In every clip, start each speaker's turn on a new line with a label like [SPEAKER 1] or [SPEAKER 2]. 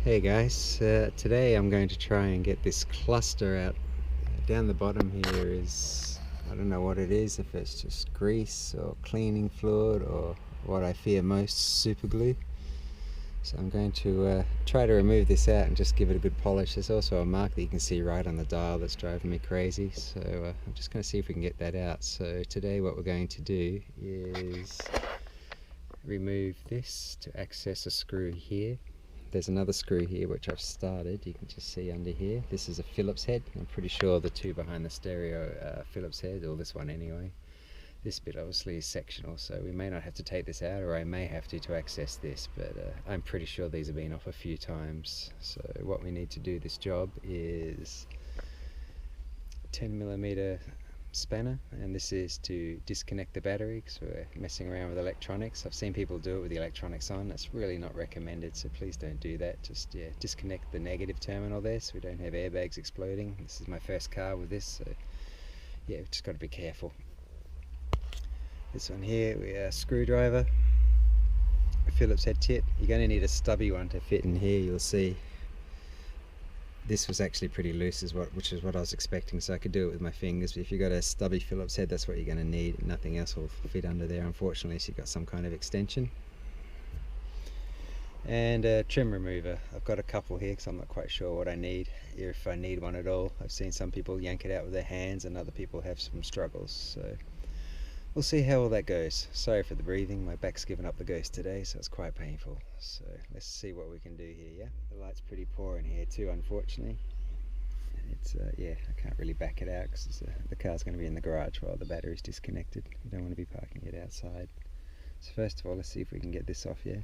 [SPEAKER 1] Hey guys, today I'm going to try and get this cluster out. Down the bottom here is, I don't know what it is, if it's just grease or cleaning fluid or what I fear most, super glue. So I'm going to try to remove this out and just give it a good polish. There's also a mark that you can see right on the dial that's driving me crazy, so I'm just going to see if we can get that out. So today what we're going to do is remove this to access a screw here. There's another screw here which I've started, you can just see under here. This is a Phillips head. I'm pretty sure the two behind the stereo are Phillips head, or this one anyway. This bit obviously is sectional, so we may not have to take this out, or I may have to access this, but I'm pretty sure these have been off a few times. So what we need to do this job is 10mm spanner, and this is to disconnect the battery because we're messing around with electronics. I've seen people do it with the electronics on. That's really not recommended, so please don't do that. Just disconnect the negative terminal there so we don't have airbags exploding. This is my first car with this, so yeah, we've just got to be careful. This one here, we have a screwdriver, a Phillips head tip. You're going to need a stubby one to fit in here. You'll see this was actually pretty loose, which is what I was expecting, so I could do it with my fingers. But if you've got a stubby Phillips head, that's what you're going to need. Nothing else will fit under there, unfortunately, so you've got some kind of extension. And a trim remover. I've got a couple here because I'm not quite sure what I need, if I need one at all. I've seen some people yank it out with their hands and other people have some struggles, so we'll see how all that goes. Sorry for the breathing, my back's given up the ghost today, so it's quite painful. So let's see what we can do here, yeah? The light's pretty poor in here too, unfortunately. It's, yeah, I can't really back it out because the car's going to be in the garage while the battery's disconnected. You don't want to be parking it outside. So first of all, let's see if we can get this off, yeah?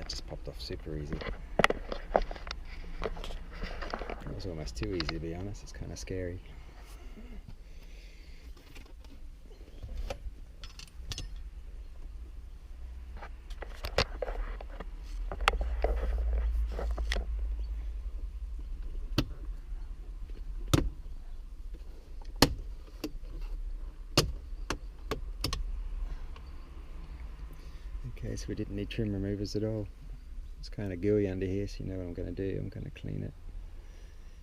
[SPEAKER 1] Just popped off super easy. That was almost too easy, to be honest. It's kind of scary. Okay, so we didn't need trim removers at all. It's kind of gooey under here, so you know what I'm going to do. I'm going to clean it.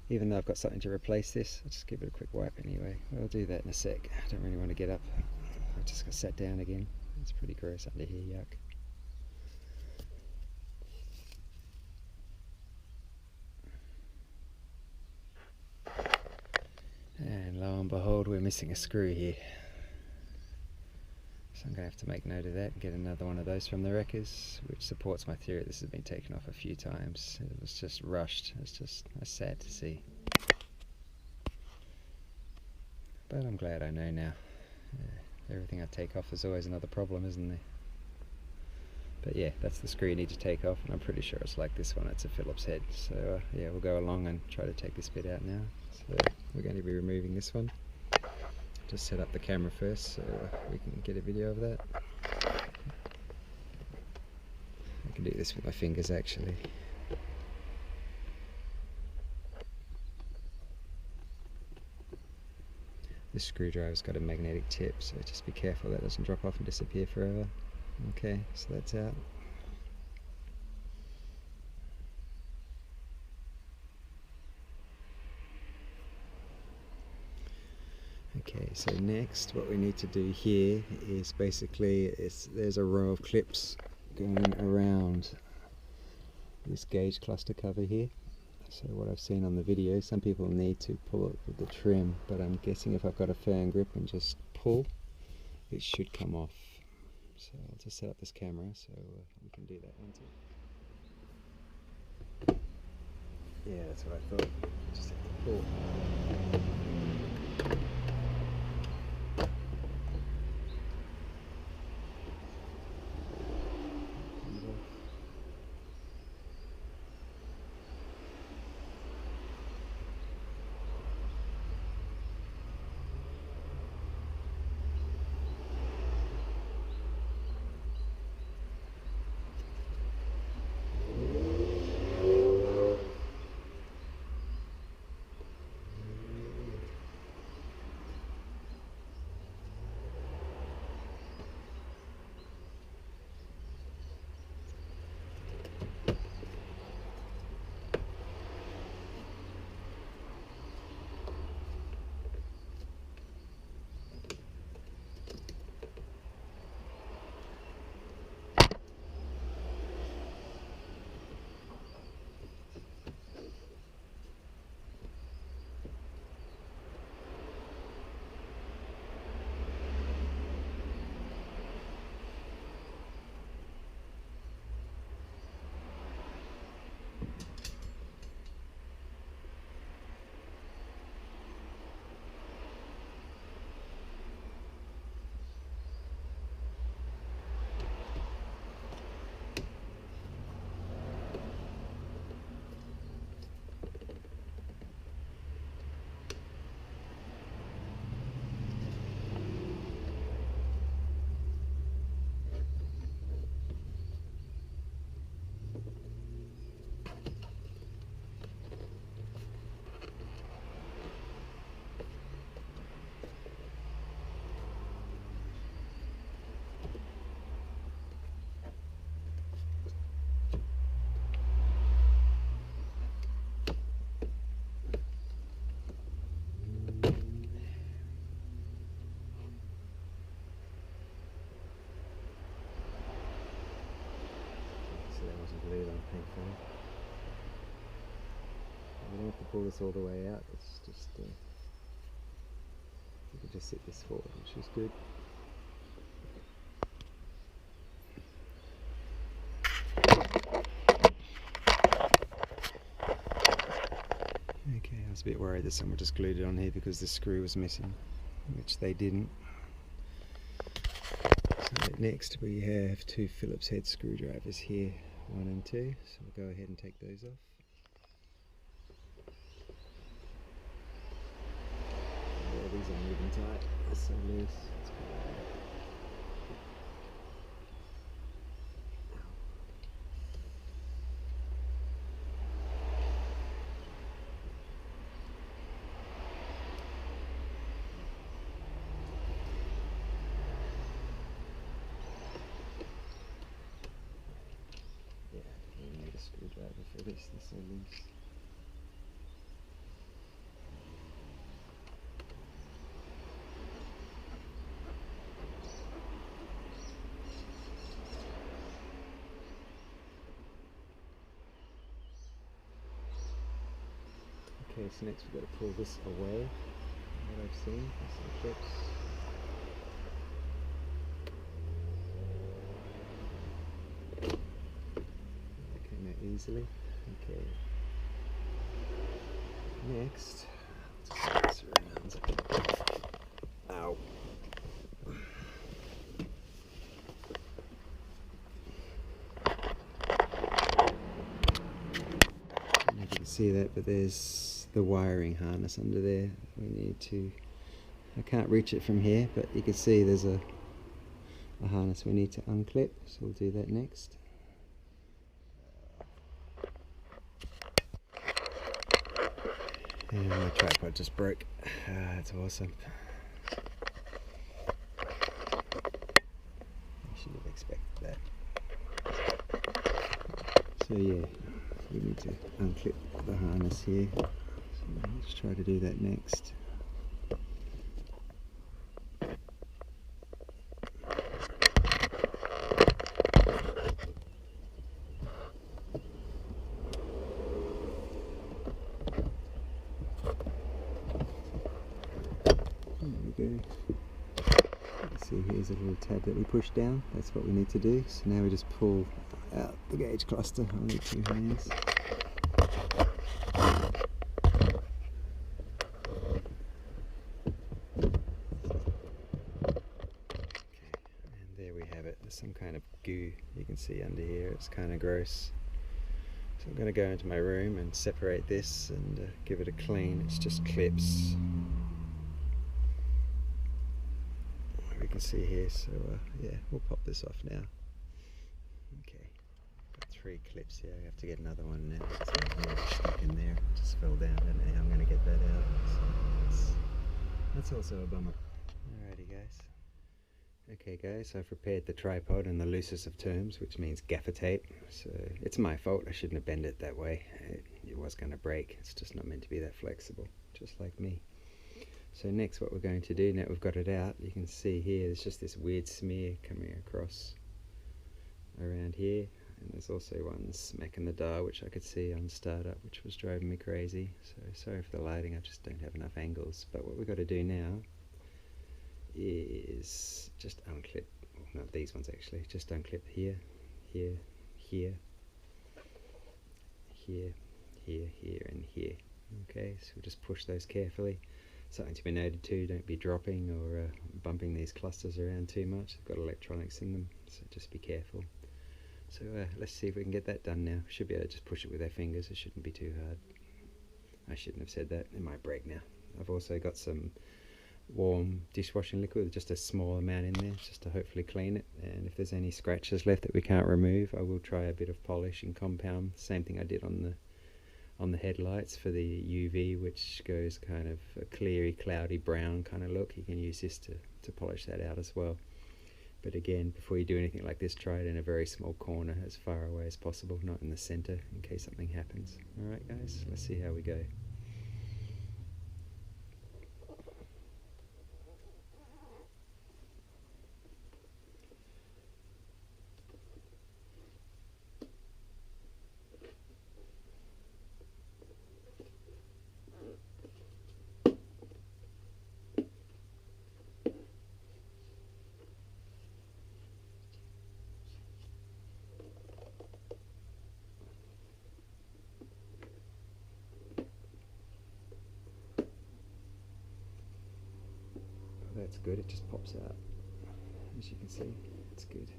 [SPEAKER 1] Even though I've got something to replace this, I'll just give it a quick wipe anyway. I'll do that in a sec. I don't really want to get up. I just got sat down again. It's pretty gross under here, yuck. And lo and behold, we're missing a screw here. So I'm going to have to make note of that and get another one of those from the wreckers, which supports my theory this has been taken off a few times. It was just rushed. It's sad to see. But I'm glad I know now. Everything I take off is always another problem, isn't there? But yeah, that's the screw you need to take off, and I'm pretty sure it's like this one. It's a Phillips head. So yeah, we'll go along and try to take this bit out now. So we're going to be removing this one. Just set up the camera first so we can get a video of that. I can do this with my fingers actually. This screwdriver's got a magnetic tip, so just be careful that doesn't drop off and disappear forever. Okay, so that's out. Okay, so next what we need to do here is basically, there's a row of clips going around this gauge cluster cover here. So what I've seen on the video, some people need to pull it with the trim, but I'm guessing if I've got a firm grip and just pull, it should come off. So I'll just set up this camera so we can do that one too. Yeah, that's what I thought. Just have to pull. glued on thankfully. We don't have to pull this all the way out, it's just, you can just sit this forward, which is good. Okay, I was a bit worried that someone just glued it on here because the screw was missing, which they didn't. So next we have two Phillips head screwdrivers here, 1 and 2, so we'll go ahead and take those off. Yeah, these are moving tight, they're so loose. Screwdriver for this, they're so loose. Okay, so next we've got to pull this away, what I've seen, some clips. That came out easily. Okay. Next, let's turn this around. Ow. I don't know if you can see that, but there's the wiring harness under there. We need to, I can't reach it from here, but you can see there's a harness we need to unclip, so we'll do that next. And my tripod just broke. That's awesome. I should have expected that. So yeah, we need to unclip the harness here. So let's try to do that next. See, here's a little tab that we push down. That's what we need to do. So now we just pull out the gauge cluster. I'll need 2 hands. Okay, and there we have it. There's some kind of goo you can see under here. It's kind of gross. So I'm going to go into my room and separate this and give it a clean. It's just clips. We can see here, so yeah, we'll pop this off now. Okay, got 3 clips here. I have to get another one now. It's stuck in there, it just fell down, and I'm going to get that out. So that's also a bummer. Alrighty guys. Okay guys, I've prepared the tripod in the loosest of terms, which means gaffer tape. So it's my fault, I shouldn't have bent it that way. It was going to break, it's just not meant to be that flexible, just like me. So next what we're going to do, now we've got it out, you can see here there's just this weird smear coming across around here, and there's also one smack in the dial which I could see on startup, which was driving me crazy. So sorry for the lighting, I just don't have enough angles. But what we've got to do now is just unclip, well, not these ones actually, just unclip here, here, here, here, here, here and here. Okay, so we'll just push those carefully. Something to be noted too, don't be dropping or bumping these clusters around too much. They've got electronics in them, so just be careful. So let's see if we can get that done now. Should be able to just push it with our fingers, it shouldn't be too hard. I shouldn't have said that, it might break now. I've also got some warm dishwashing liquid, just a small amount in there, just to hopefully clean it. And if there's any scratches left that we can't remove, I will try a bit of polish and compound. Same thing I did on the headlights for the UV, which goes kind of a cleary, cloudy brown kind of look. You can use this to polish that out as well. But again, before you do anything like this, try it in a very small corner, as far away as possible, not in the center, in case something happens. Alright guys, let's see how we go. that's good, it just pops out. As you can see, it's good.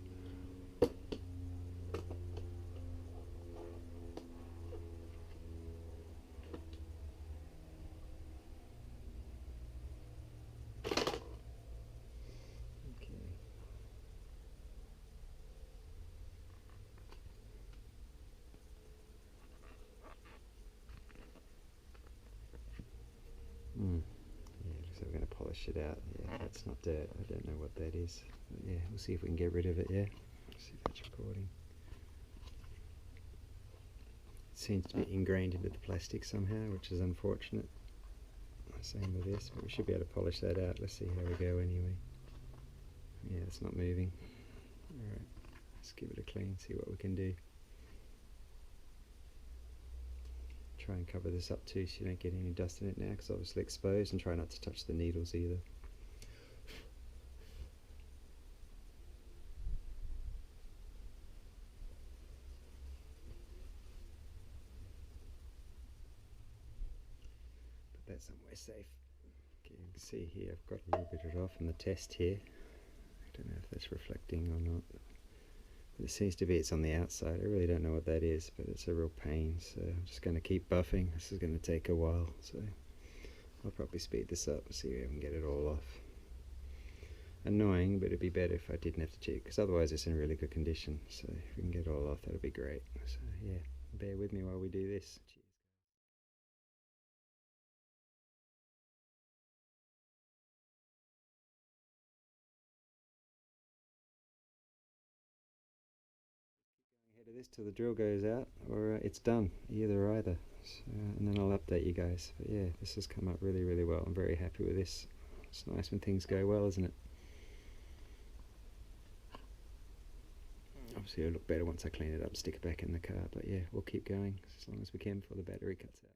[SPEAKER 1] Yeah, looks like we're going to polish it out. Yeah, that's not dirt. I don't know what that is. But yeah, we'll see if we can get rid of it, yeah. See if that's recording. It seems to be ingrained into the plastic somehow, which is unfortunate. Same with this, but we should be able to polish that out. Let's see how we go anyway. Yeah, it's not moving. Alright, let's give it a clean, see what we can do. Try and cover this up too so you don't get any dust in it now, because obviously exposed, and try not to touch the needles either. Put that somewhere safe. Okay, you can see here I've got a little bit of it off in the test here. I don't know if that's reflecting or not. But it seems to be it's on the outside. I really don't know what that is, but it's a real pain. So I'm just going to keep buffing. This is going to take a while, so I'll probably speed this up and see if I can get it all off. Annoying, but it'd be better if I didn't have to check, because otherwise it's in really good condition. So if we can get it all off, that'll be great. So yeah, bear with me while we do this. Cheers. Ahead of this till the drill goes out, or it's done, either or either. So, and then I'll update you guys. But yeah, this has come up really, really well. I'm very happy with this. It's nice when things go well, isn't it? Obviously it'll look better once I clean it up and stick it back in the car, but yeah, we'll keep going as long as we can before the battery cuts out.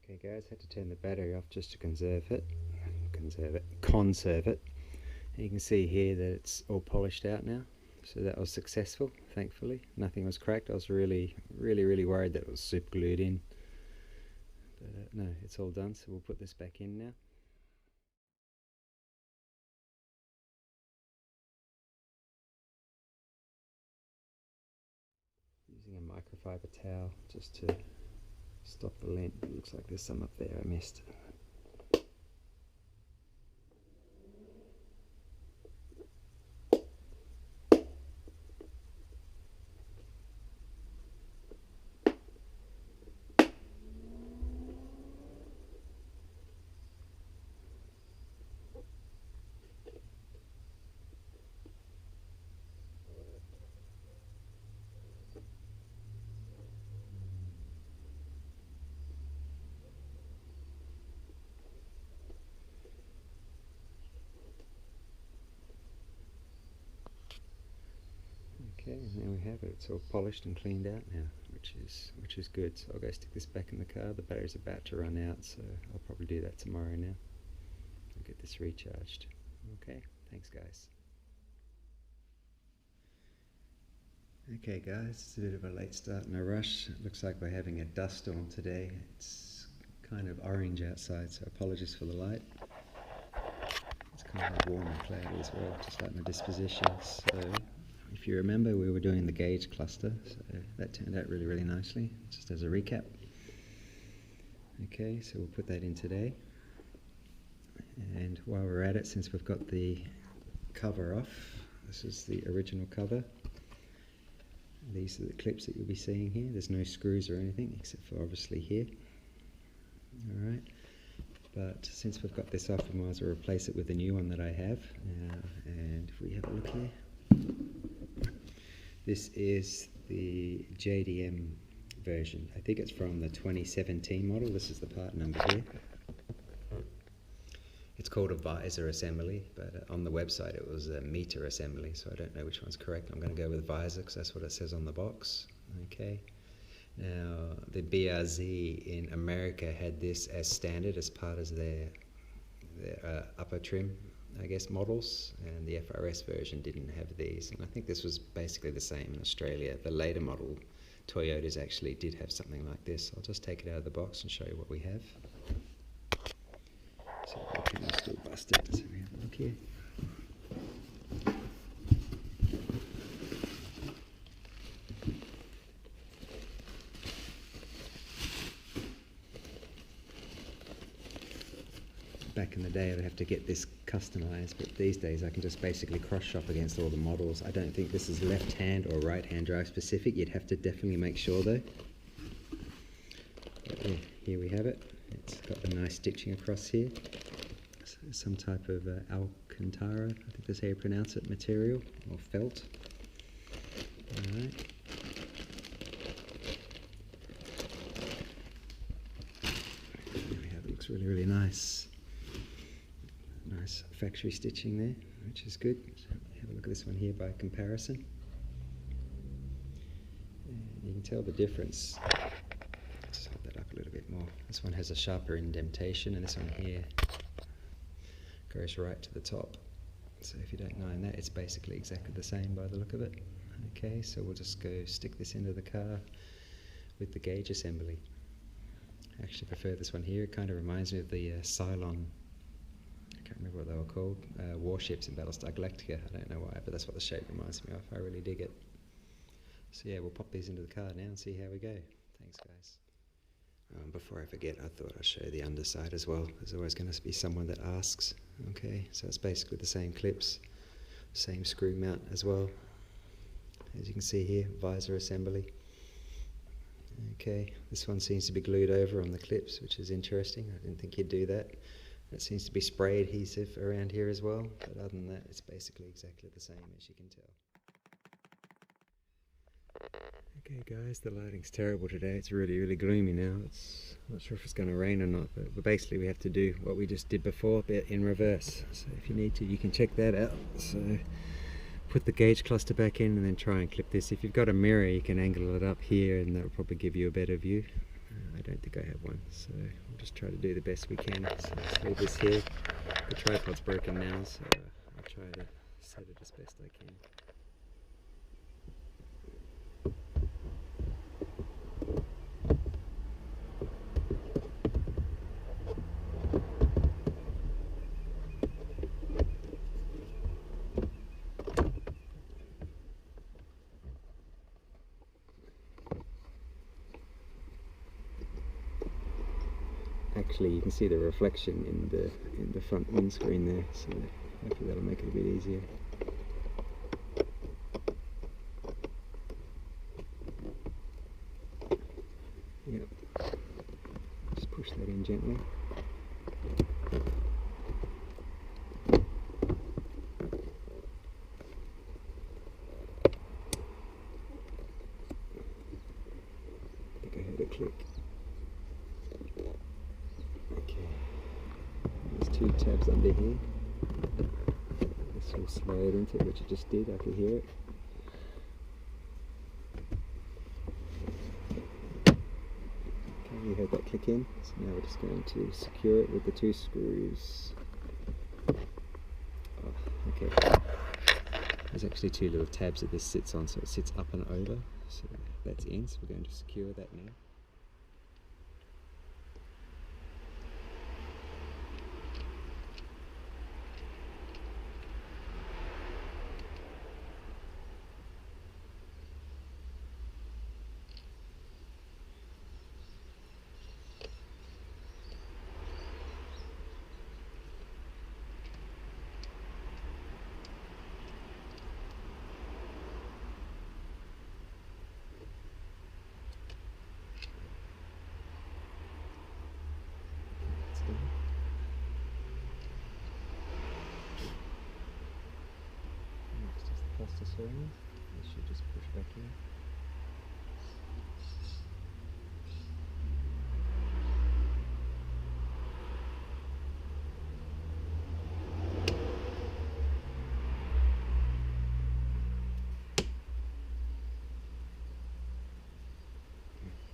[SPEAKER 1] Okay guys, had to turn the battery off just to conserve it. Conserve it. And you can see here that it's all polished out now. So that was successful, thankfully. Nothing was cracked. I was really worried that it was super glued in. But no, it's all done, so we'll put this back in now. Using a microfiber towel just to stop the lint. It looks like there's some up there I missed. Okay, and there we have it. It's all polished and cleaned out now, which is good. So I'll go stick this back in the car. The battery's about to run out, so I'll probably do that tomorrow now. I'll get this recharged. Okay, thanks guys. Okay guys, it's a bit of a late start and a rush. It looks like we're having a dust storm today. It's kind of orange outside, so apologies for the light. It's kind of warm and cloudy as well, just like my disposition. So if you remember, we were doing the gauge cluster, so that turned out really nicely, just as a recap. Okay, so we'll put that in today. And while we're at it, since we've got the cover off, this is the original cover. These are the clips that you'll be seeing here. There's no screws or anything, except for obviously here. Alright, but since we've got this off, we might as well replace it with the new one that I have. And if we have a look here, this is the JDM version. I think it's from the 2017 model. This is the part number here. It's called a visor assembly, but on the website it was a meter assembly, so I don't know which one's correct. I'm going to go with visor because that's what it says on the box. Okay. Now, the BRZ in America had this as standard as part of their upper trim, I guess, models, and the FRS version didn't have these. And I think this was basically the same in Australia. The later model Toyotas actually did have something like this. I'll just take it out of the box and show you what we have. So we can still bust it. So we have a look here. Back in the day I'd have to get this customized, but these days I can just basically cross shop against all the models. I don't think this is left hand or right hand drive specific. You'd have to definitely make sure though. But yeah, here we have it. It's got the nice stitching across here. So some type of Alcantara, I think that's how you pronounce it, material or felt. Alright. There we have it. Looks really, really nice. Nice factory stitching there, which is good. So have a look at this one here by comparison. And you can tell the difference. Let's hold that up a little bit more. This one has a sharper indentation, and this one here goes right to the top. So if you don't mind that, it's basically exactly the same by the look of it. Okay, so we'll just go stick this into the car with the gauge assembly. I actually prefer this one here. It kind of reminds me of the Cylon, I can't remember what they were called, warships in Battlestar Galactica. I don't know why, but that's what the shape reminds me of. I really dig it. So yeah, we'll pop these into the car now and see how we go. Thanks guys. Before I forget, I thought I'd show the underside as well. There's always going to be someone that asks. Okay, so it's basically the same clips, same screw mount as well. As you can see here, visor assembly. Okay, this one seems to be glued over on the clips, which is interesting. I didn't think you'd do that. It seems to be spray adhesive around here as well, but other than that, it's basically exactly the same, as you can tell. Okay guys, the lighting's terrible today. It's really, really gloomy now. I'm not sure if it's going to rain or not, but basically we have to do what we just did before, but in reverse. So if you need to, you can check that out. So put the gauge cluster back in and then try and clip this. If you've got a mirror, you can angle it up here and that'll probably give you a better view. I don't think I have one, so we'll just try to do the best we can. So let's leave this here. The tripod's broken now, so I'll try to set it as best I can. Actually, you can see the reflection in the front windscreen there, so hopefully that'll make it a bit easier. Yep. Just push that in gently. I think I heard a click. Two tabs under here. This will slide into it, which it just did. I could hear it. Okay, you heard that click in. So now we're just going to secure it with the two screws. Oh, okay. There's actually two little tabs that this sits on, so it sits up and over. So that's in. So we're going to secure that now. Next is the cluster surround. This should just push back in.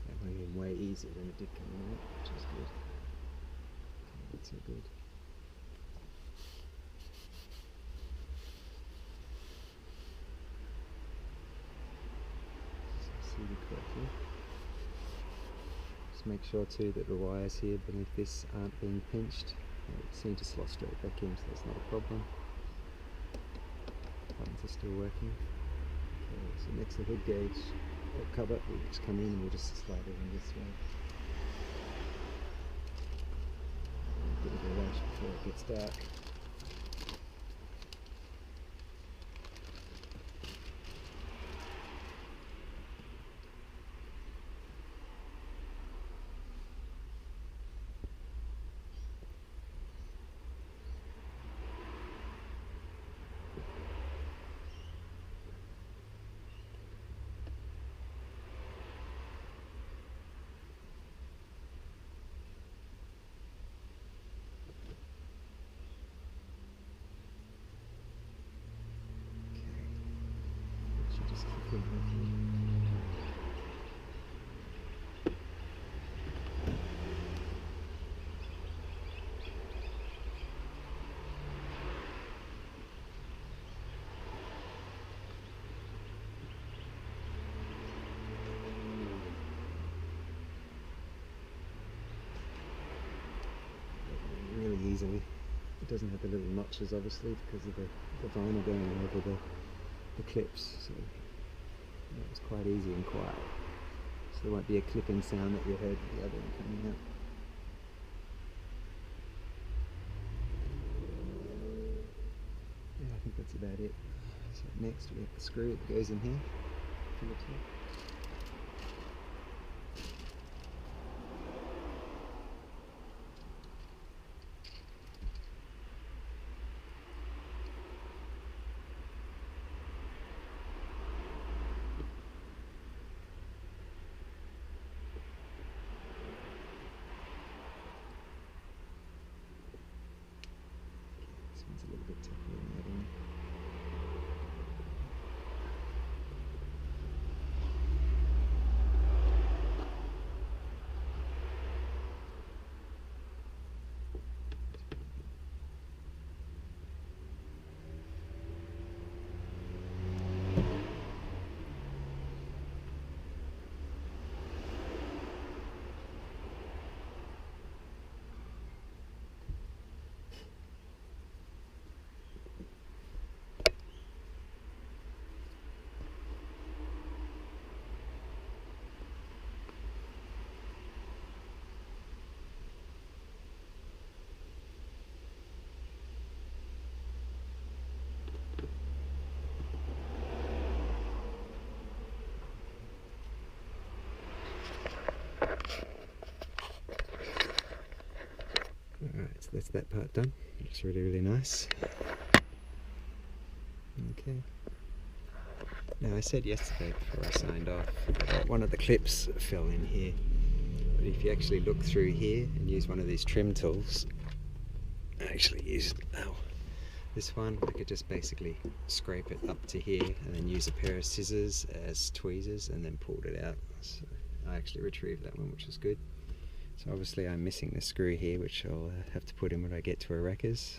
[SPEAKER 1] That went in way easier than it did coming out, which is good. That's so good. See the correctly. Just make sure too that the wires here beneath this aren't being pinched. They seem to slot straight back in, so that's not a problem. Buttons are still working. Okay, so next to the hood gauge cover, we'll just come in and we'll just slide it in this way. A bit of a rush before it gets dark. Just keep it working. Really easily. It doesn't have the little notches obviously because of the vinyl going over the clips, so that was quite easy and quiet. So there won't be a clipping sound that you heard with the other one coming out. Yeah, I think that's about it. So next we have the screw that goes in here for the top. This one's a little bit tougher than the other one. Alright, so that's that part done. Looks really, really nice. Okay. Now I said yesterday before I signed off that one of the clips fell in here. But if you actually look through here and use one of these trim tools, I actually used this one, I could just basically scrape it up to here and then use a pair of scissors as tweezers and then pulled it out. So I actually retrieved that one, which was good. So obviously I'm missing the screw here, which I'll have to put in when I get to Aearonjer's.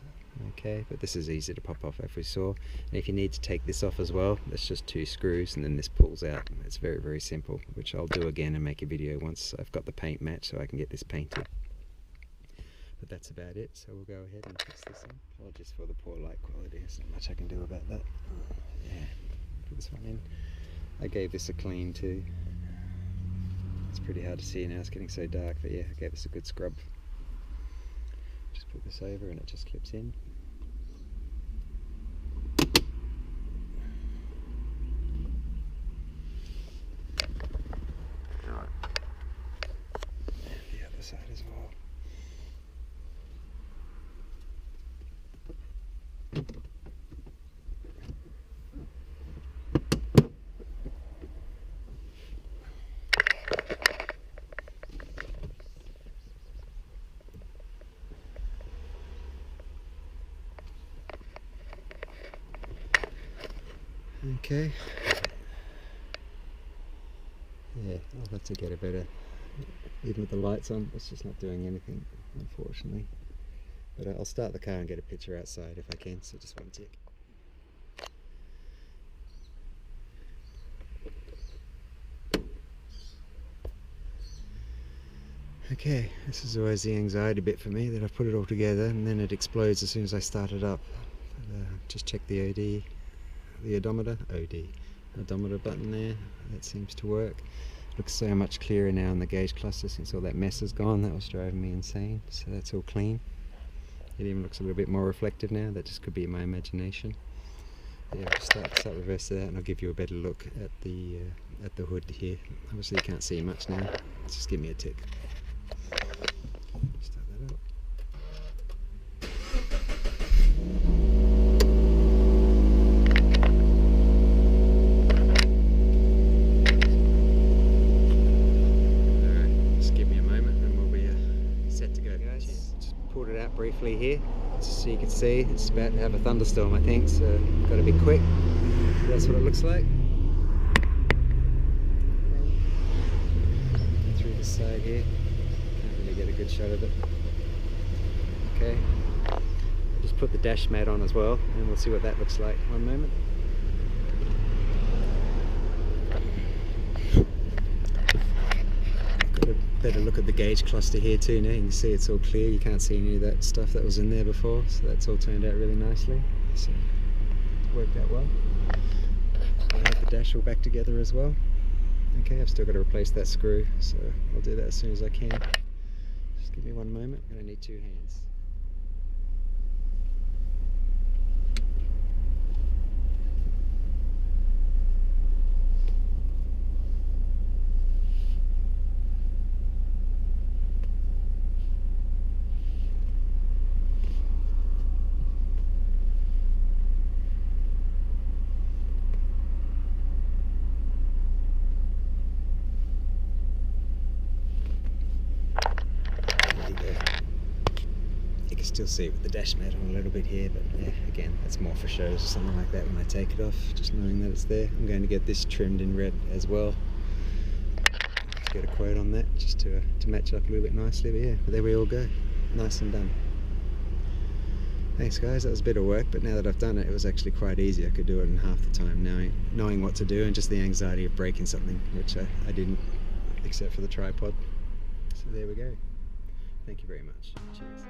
[SPEAKER 1] Okay, but this is easy to pop off, as we saw. And if you need to take this off as well, that's just 2 screws and then this pulls out. It's very, very simple, which I'll do again and make a video once I've got the paint match so I can get this painted. But that's about it, so we'll go ahead and fix this in. Apologies for the poor light quality, there's not much I can do about that. Yeah, put this one in. I gave this a clean too. It's pretty hard to see now, it's getting so dark, but yeah, I gave this a good scrub. Just put this over and it just clips in. Alright. And the other side as well. Okay. Yeah, I'll have to get a better, even with the lights on, it's just not doing anything, unfortunately. But I'll start the car and get a picture outside if I can, so just one tick. Okay, this is always the anxiety bit for me, that I put it all together and then it explodes as soon as I start it up. But, just check the odometer button there. That seems to work. Looks so much clearer now in the gauge cluster since all that mess is gone. That was driving me insane. So that's all clean. It even looks a little bit more reflective now. That just could be my imagination. Yeah, I'll start reverse that and I'll give you a better look at the hood here. Obviously you can't see much now. Just give me a tick. Start that up. Alright, just give me a moment and we'll be set to go, guys. Just pulled it out briefly here, just so you can see. It's about to have a thunderstorm, I think, so got to be quick. That's what it looks like. Through the side here. Can't really get a good shot of it. Okay. I'll just put the dash mat on as well and we'll see what that looks like. One moment. Got a better look at the gauge cluster here too now. You can see it's all clear. You can't see any of that stuff that was in there before, so that's all turned out really nicely. So it's worked out well. I'll have the dash all back together as well. Okay, I've still got to replace that screw, so I'll do that as soon as I can. Just give me one moment, I'm going to need two hands. Still see it with the dash mat on a little bit here, but yeah, again, that's more for shows or something like that when I take it off, just knowing that it's there. I'm going to get this trimmed in red as well. Let's get a quote on that just to match up a little bit nicely, but yeah, but there we all go, nice and done. Thanks guys, that was a bit of work, but now that I've done it, it was actually quite easy. I could do it in half the time, knowing what to do, and just the anxiety of breaking something, which I didn't, except for the tripod. So there we go. Thank you very much. Cheers.